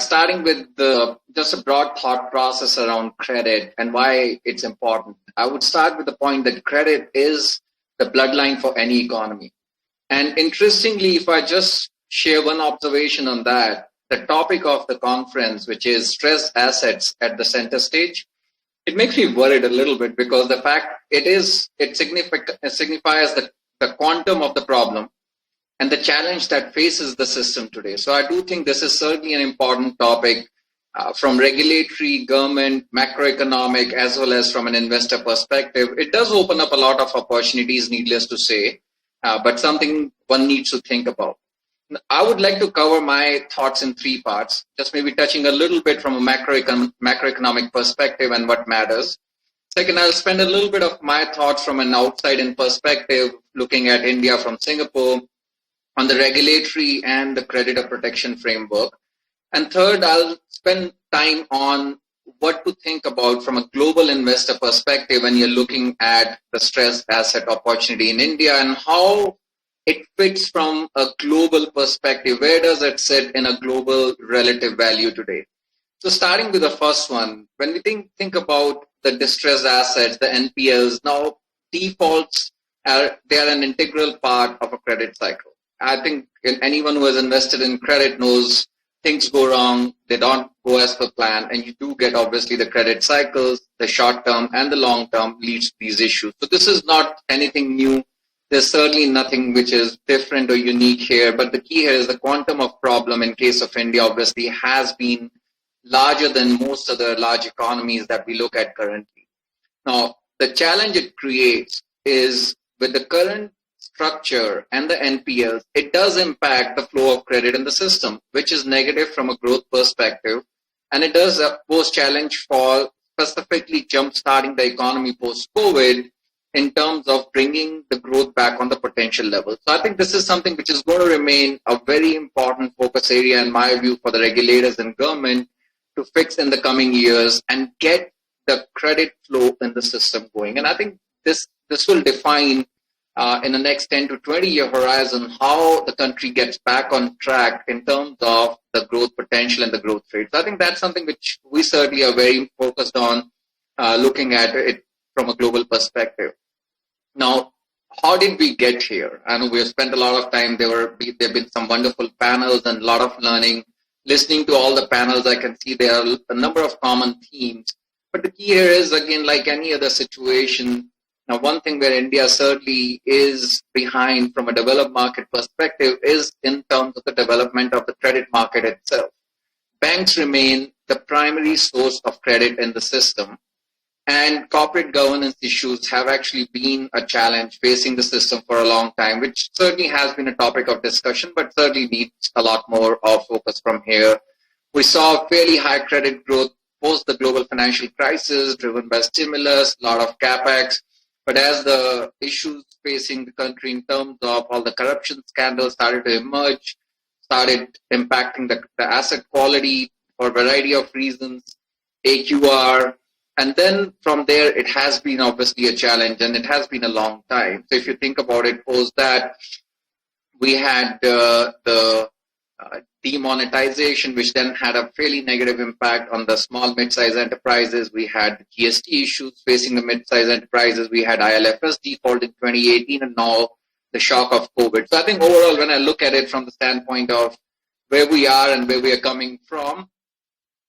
starting with just a broad thought process around credit and why it's important. I would start with the point that credit is the bloodline for any economy. And interestingly, if I just share one observation on that, the topic of the conference, which is stressed assets at the center stage, it makes me worried a little bit because the fact it signifies the quantum of the problem and the challenge that faces the system today. So I do think this is certainly an important topic from regulatory, government, macroeconomic, as well as from an investor perspective. It does open up a lot of opportunities, needless to say, but something one needs to think about. I would like to cover my thoughts in three parts, just maybe touching a little bit from a macroeconomic perspective and what matters. Second, I'll spend a little bit of my thoughts from an outside-in perspective, looking at India from Singapore, on the regulatory and the creditor protection framework. And third, I'll spend time on what to think about from a global investor perspective when you're looking at the stressed asset opportunity in India and how it fits from a global perspective. Where does it sit in a global relative value today? So starting with the first one, when we think about the distressed assets, the NPLs, now defaults, they are an integral part of a credit cycle. I think anyone who has invested in credit knows things go wrong, they don't go as per plan, and you do get obviously the credit cycles, the short term and the long term leads to these issues. So this is not anything new. There's certainly nothing which is different or unique here, but the key here is the quantum of problem in case of India obviously has been larger than most other large economies that we look at currently. Now, the challenge it creates is with the current structure and the NPLs, it does impact the flow of credit in the system, which is negative from a growth perspective. And it does pose challenge for specifically jump-starting the economy post-COVID in terms of bringing the growth back on the potential level. So I think this is something which is going to remain a very important focus area, in my view, for the regulators and government to fix in the coming years and get the credit flow in the system going. And I think this will define in the next 10 to 20 year horizon how the country gets back on track in terms of the growth potential and the growth rate. So I think that's something which we certainly are very focused on looking at it from a global perspective. Now, how did we get here? I know we have spent a lot of time. There have been some wonderful panels and a lot of learning. Listening to all the panels, I can see there are a number of common themes. But the key here is, again, like any other situation, now one thing where India certainly is behind from a developed market perspective is in terms of the development of the credit market itself. Banks remain the primary source of credit in the system. And corporate governance issues have actually been a challenge facing the system for a long time, which certainly has been a topic of discussion, but certainly needs a lot more of focus from here. We saw fairly high credit growth post the global financial crisis, driven by stimulus, a lot of capex. But as the issues facing the country in terms of all the corruption scandals started to emerge, started impacting the asset quality for a variety of reasons, AQR, and then from there, it has been obviously a challenge, and it has been a long time. So if you think about it, post that, we had the demonetization, which then had a fairly negative impact on the small mid-sized enterprises. We had GST issues facing the mid-sized enterprises. We had ILFS default in 2018, and now the shock of COVID. So I think overall, when I look at it from the standpoint of where we are and where we are coming from,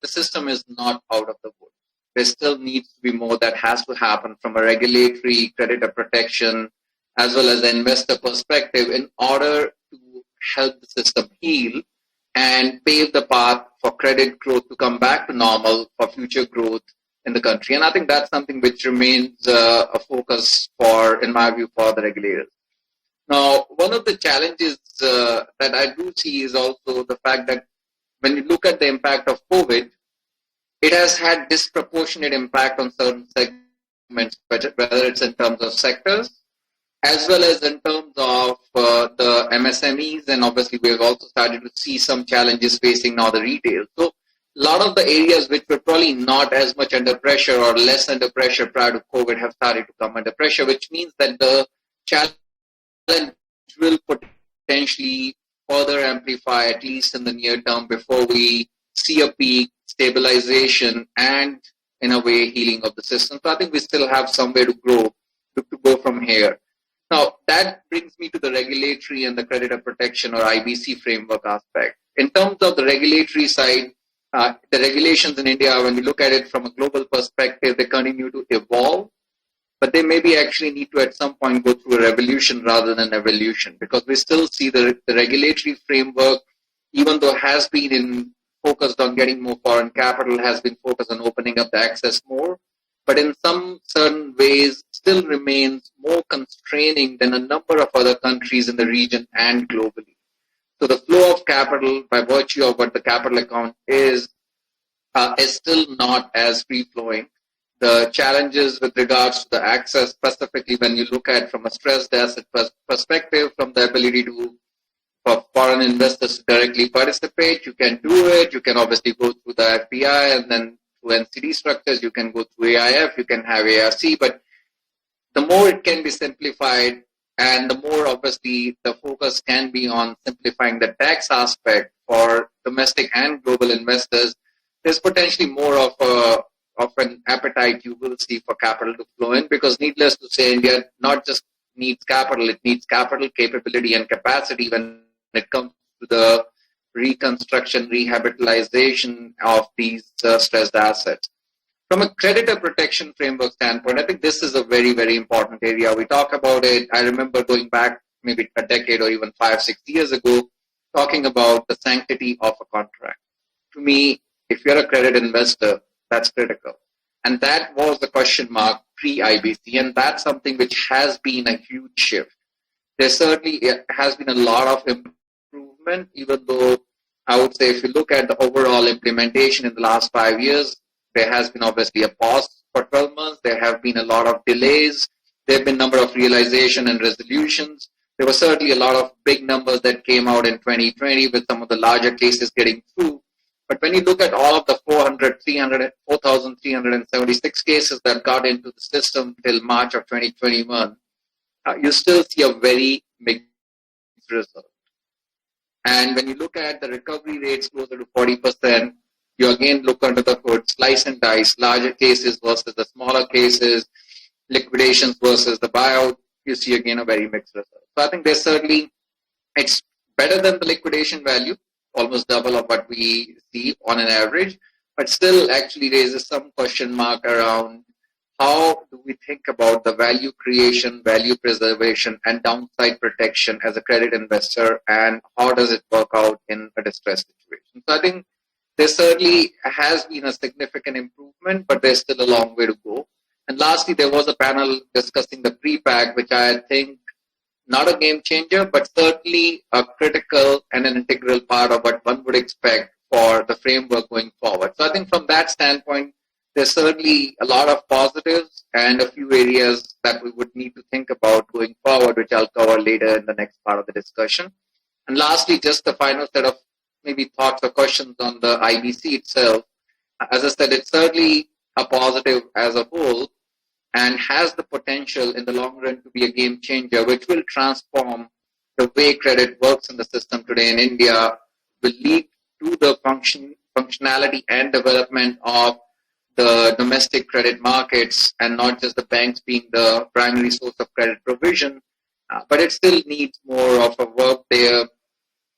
the system is not out of the woods. There still needs to be more that has to happen from a regulatory, creditor protection, as well as the investor perspective in order to help the system heal and pave the path for credit growth to come back to normal for future growth in the country. And I think that's something which remains a focus for, in my view, for the regulators. Now, one of the challenges that I do see is also the fact that when you look at the impact of COVID, it has had disproportionate impact on certain segments, whether it's in terms of sectors, as well as in terms of the MSMEs, and obviously we have also started to see some challenges facing now the retail. So a lot of the areas which were probably not as much under pressure or less under pressure prior to COVID have started to come under pressure, which means that the challenge will potentially further amplify, at least in the near term, before we see a peak, stabilization, and in a way healing of the system. So I think we still have somewhere to grow to go from here. Now, that brings me to the regulatory and the creditor protection or IBC framework aspect. In terms of the regulatory side, the regulations in India, when we look at it from a global perspective, they continue to evolve, but they maybe actually need to at some point go through a revolution rather than evolution, because we still see the regulatory framework, even though has been focused on getting more foreign capital, has been focused on opening up the access more, but in some certain ways still remains more constraining than a number of other countries in the region and globally. So the flow of capital, by virtue of what the capital account is still not as free-flowing. The challenges with regards to the access, specifically when you look at from a stressed asset perspective, from the ability for foreign investors to directly participate, you can do it. You can obviously go through the FPI, and then through NCD structures, you can go through AIF, you can have ARC, but the more it can be simplified, and the more obviously the focus can be on simplifying the tax aspect for domestic and global investors, there's potentially more of an appetite you will see for capital to flow in, because needless to say, India not just needs capital, it needs capital, capability, and capacity when it comes to the reconstruction, rehabilitation of these stressed assets. From a creditor protection framework standpoint, I think this is a very, very important area. We talk about it. I remember going back maybe a decade or even 5-6 years ago, talking about the sanctity of a contract. To me, if you're a credit investor, that's critical. And that was the question mark pre-IBC, and that's something which has been a huge shift. There certainly has been a lot of improvement, even though I would say if you look at the overall implementation in the last 5 years, there has been obviously a pause for 12 months. There have been a lot of delays. There have been a number of realization and resolutions. There were certainly a lot of big numbers that came out in 2020 with some of the larger cases getting through. But when you look at all of the 4,376 cases that got into the system till March of 2021, you still see a very mixed result. And when you look at the recovery rates closer to 40%, you again look under the hood, slice and dice, larger cases versus the smaller cases, liquidations versus the buyout, you see again a very mixed result. So I think there's certainly, it's better than the liquidation value, almost double of what we see on an average, but still actually raises some question mark around how do we think about the value creation, value preservation, and downside protection as a credit investor, and how does it work out in a distressed situation. So I think there certainly has been a significant improvement, but there's still a long way to go. And lastly, there was a panel discussing the pre-pack, which I think not a game changer, but certainly a critical and an integral part of what one would expect for the framework going forward. So I think from that standpoint, there's certainly a lot of positives and a few areas that we would need to think about going forward, which I'll cover later in the next part of the discussion. And lastly, just the final set of maybe thoughts or questions on the IBC itself. As I said, it's certainly a positive as a whole and has the potential in the long run to be a game changer, which will transform the way credit works in the system today in India, will lead to the functionality and development of the domestic credit markets, and not just the banks being the primary source of credit provision, but it still needs more of a work there.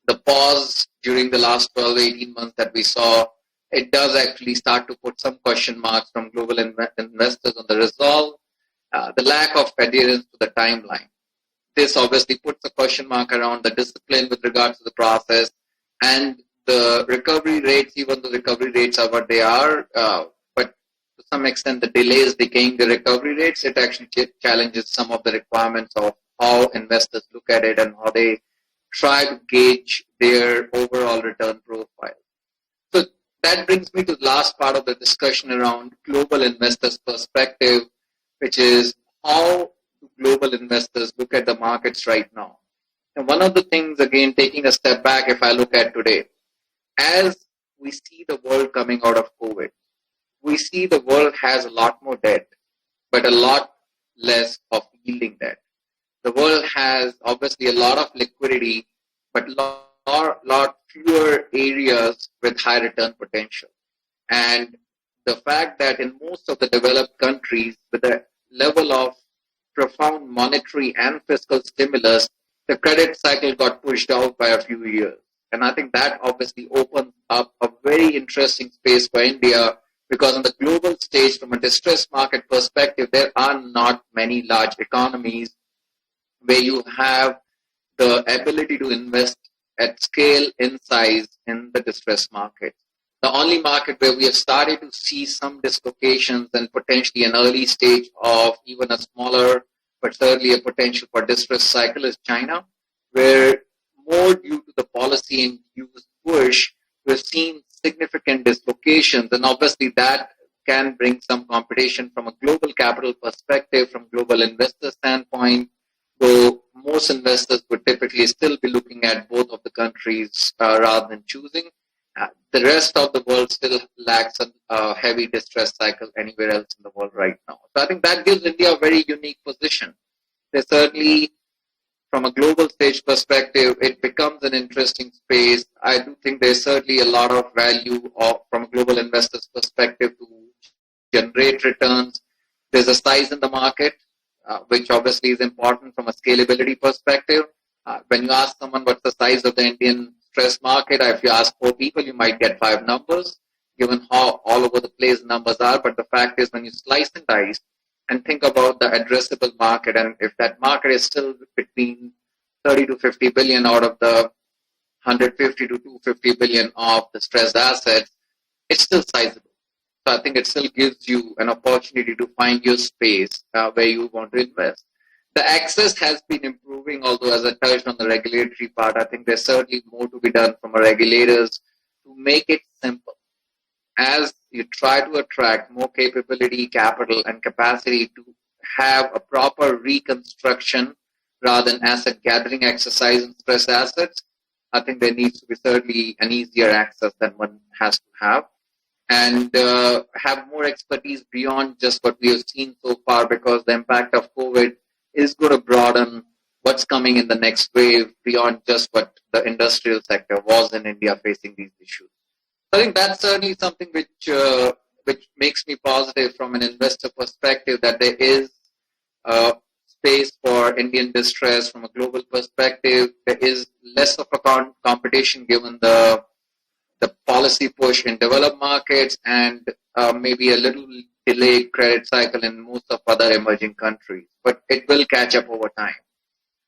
The pause during the last 12-18 months that we saw, it does actually start to put some question marks from global investors on the resolve, the lack of adherence to the timeline. This obviously puts a question mark around the discipline with regards to the process, and the recovery rates, even though recovery rates are what they are, but to some extent the delays decaying the recovery rates, it actually challenges some of the requirements of how investors look at it and how they try to gauge their overall return profile. So that brings me to the last part of the discussion around global investors' perspective, which is how do global investors look at the markets right now. And one of the things, again, taking a step back, if I look at today, as we see the world coming out of COVID, we see the world has a lot more debt, but a lot less of yielding debt. The world has obviously a lot of liquidity, but a lot lot fewer areas with high return potential. And the fact that in most of the developed countries, with a level of profound monetary and fiscal stimulus, the credit cycle got pushed out by a few years. And I think that obviously opens up a very interesting space for India, because on the global stage, from a distressed market perspective, there are not many large economies where you have the ability to invest at scale in size in the distressed market. The only market where we have started to see some dislocations and potentially an early stage of even a smaller, but certainly a potential for distress cycle is China, where more due to the policy-induced push, we've seen significant dislocations. And obviously that can bring some competition from a global capital perspective, from global investor standpoint, though most investors would typically still be looking at both of the countries rather than choosing. The rest of the world still lacks a heavy distress cycle anywhere else in the world right now. So I think that gives India a very unique position. There's certainly, from a global stage perspective, it becomes an interesting space. I do think there's certainly a lot of value from a global investor's perspective to generate returns. There's a size in the market, which obviously is important from a scalability perspective. When you ask someone what's the size of the Indian stress market, if you ask 4 people, you might get 5 numbers, given how all over the place numbers are. But the fact is, when you slice and dice and think about the addressable market, and if that market is still between 30 to 50 billion out of the 150 to 250 billion of the stressed assets, it's still sizable. So I think it still gives you an opportunity to find your space where you want to invest. The access has been improving, although as I touched on the regulatory part, I think there's certainly more to be done from our regulators to make it simple. As you try to attract more capability, capital, and capacity to have a proper reconstruction rather than asset gathering exercise in stressed assets, I think there needs to be certainly an easier access than one has to have. And have more expertise beyond just what we have seen so far, because the impact of COVID is going to broaden what's coming in the next wave beyond just what the industrial sector was in India facing these issues. I think that's certainly something which makes me positive from an investor perspective, that there is space for Indian distress from a global perspective. There is less of a competition given the policy push in developed markets, and maybe a little delayed credit cycle in most of other emerging countries. But it will catch up over time.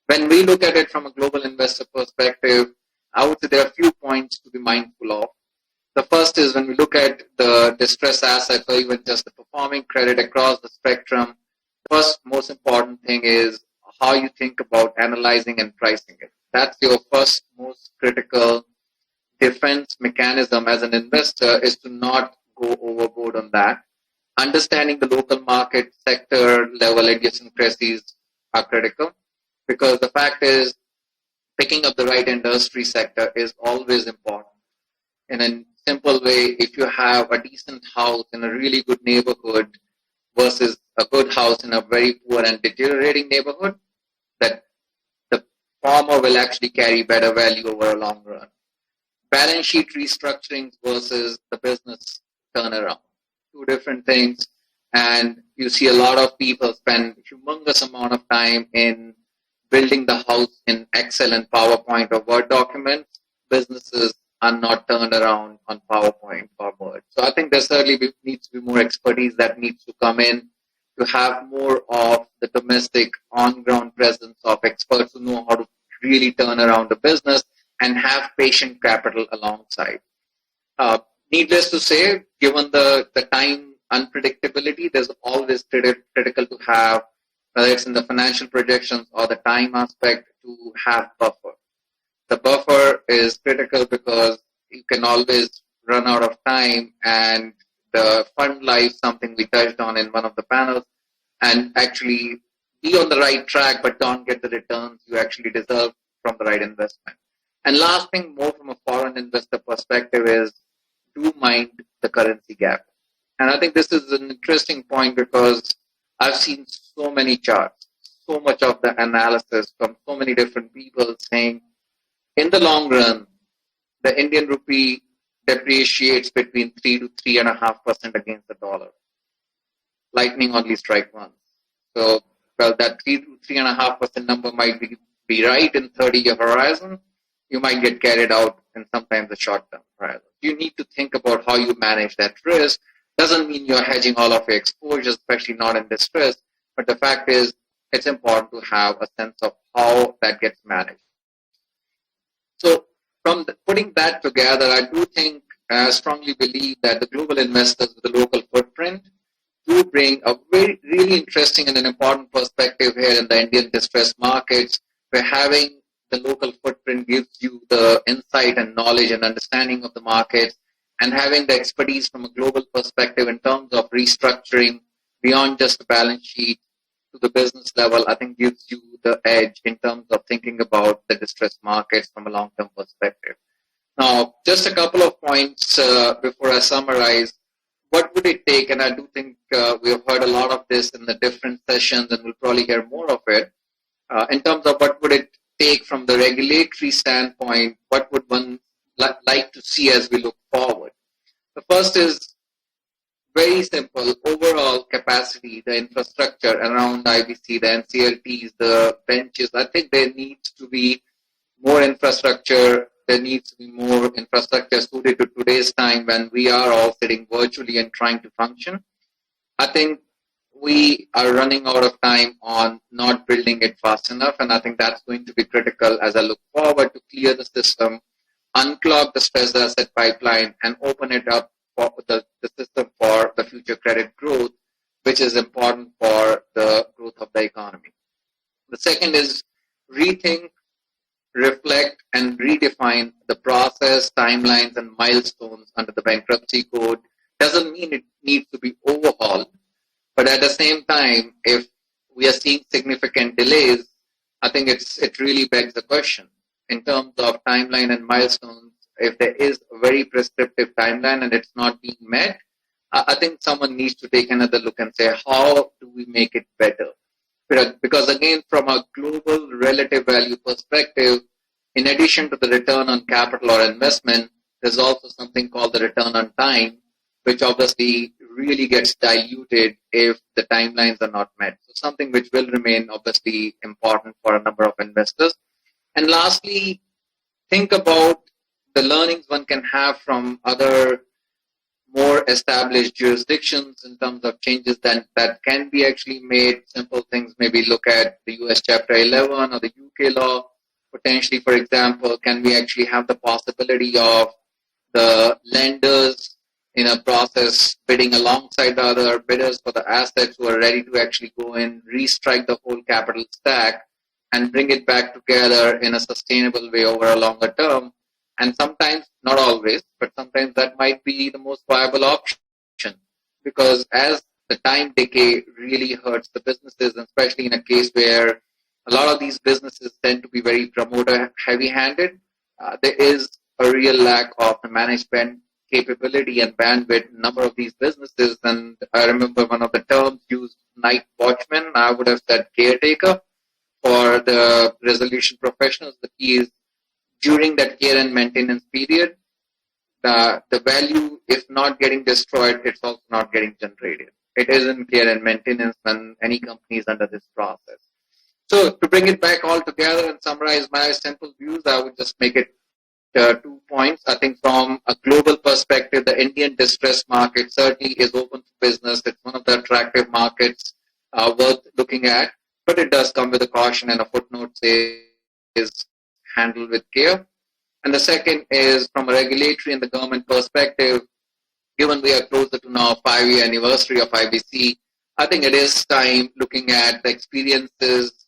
When we look at it from a global investor perspective, I would say there are a few points to be mindful of. The first is, when we look at the distressed assets or even just the performing credit across the spectrum, the first most important thing is how you think about analyzing and pricing it. That's your first most critical defense mechanism as an investor, is to not go overboard on that. Understanding the local market sector level idiosyncrasies are critical, because the fact is, picking up the right industry sector is always important. In a simple way, if you have a decent house in a really good neighborhood versus a good house in a very poor and deteriorating neighborhood, that the former will actually carry better value over a long run. Balance sheet restructurings versus the business turnaround, 2 different things. And you see a lot of people spend humongous amount of time in building the house in Excel and PowerPoint or Word documents. Businesses are not turned around on PowerPoint or Word. So I think there certainly needs to be more expertise that needs to come in to have more of the domestic on-ground presence of experts who know how to really turn around the business and have patient capital alongside. Needless to say, given the time unpredictability, there's always critical to have, whether it's in the financial projections or the time aspect, to have buffer. The buffer is critical because you can always run out of time, and the fund life, something we touched on in one of the panels, and actually be on the right track but don't get the returns you actually deserve from the right investment. And last thing, more from a foreign investor perspective, is do mind the currency gap. And I think this is an interesting point, because I've seen so many charts, so much of the analysis from so many different people saying in the long run, the Indian rupee depreciates between 3 to 3.5% against the dollar. Lightning only strike once. So, well, that 3 to 3.5% number might be right in 30-year horizon. You might get carried out in sometimes the short-term horizon. You need to think about how you manage that risk. Doesn't mean you're hedging all of your exposures, especially not in distress. But the fact is, it's important to have a sense of how that gets managed. So from putting that together, I do think, I strongly believe that the global investors with the local footprint do bring a really interesting and an important perspective here in the Indian distress markets, where having the local footprint gives you the insight and knowledge and understanding of the markets, and having the expertise from a global perspective in terms of restructuring beyond just the balance sheet to the business level, I think gives you the edge in terms of thinking about the distressed markets from a long-term perspective. Now, just a couple of points before I summarize. What would it take? And I do think we have heard a lot of this in the different sessions, and we'll probably hear more of it. In terms of what would it take from the regulatory standpoint, what would one like to see as we look forward? The first is very simple, overall capacity, the infrastructure around IBC, the NCLTs, the benches. I think there needs to be more infrastructure. There needs to be more infrastructure suited to today's time when we are all sitting virtually and trying to function. I think we are running out of time on not building it fast enough, and I think that's going to be critical as I look forward to clear the system, unclog the stressed asset pipeline, and open it up for the system for the future credit growth, which is important for the growth of the economy. The second is rethink, reflect, and redefine the process, timelines, and milestones under the Bankruptcy Code. Doesn't mean it needs to be overhauled, but at the same time, if we are seeing significant delays, I think it really begs the question in terms of timeline and milestones. If there is a very prescriptive timeline and it's not being met, I think someone needs to take another look and say, how do we make it better? Because again, from a global relative value perspective, in addition to the return on capital or investment, there's also something called the return on time, which obviously really gets diluted if the timelines are not met. So something which will remain obviously important for a number of investors. And lastly, think about the learnings one can have from other more established jurisdictions in terms of changes that can be actually made. Simple things, maybe look at the US Chapter 11 or the UK law. Potentially, for example, can we actually have the possibility of the lenders in a process bidding alongside the other bidders for the assets who are ready to actually go in, restrike the whole capital stack and bring it back together in a sustainable way over a longer term. And sometimes, not always, but sometimes that might be the most viable option, because as the time decay really hurts the businesses, especially in a case where a lot of these businesses tend to be very promoter heavy-handed, there is a real lack of the management capability and bandwidth in a number of these businesses. And I remember one of the terms used, night watchman. I would have said caretaker for the resolution professionals. The key is during that care and maintenance period, the value, if not getting destroyed, it's also not getting generated. It isn't care and maintenance when any company is under this process. So to bring it back all together and summarize my simple views, I would just make it 2 points. I think from a global perspective, the Indian distressed market certainly is open for business. It's one of the attractive markets worth looking at, but it does come with a caution, and a footnote says is handled with care. And the second is from a regulatory and the government perspective, given we are closer to now 5-year anniversary of IBC, I think it is time looking at the experiences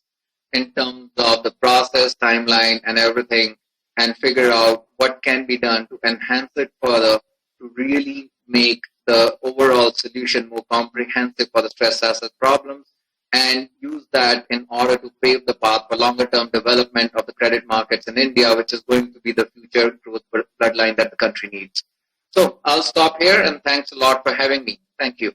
in terms of the process, timeline, and everything, and figure out what can be done to enhance it further to really make the overall solution more comprehensive for the stress asset problems, and use that in order to pave the path for longer-term development of the credit markets in India, which is going to be the future growth bloodline that the country needs. So I'll stop here, and thanks a lot for having me. Thank you.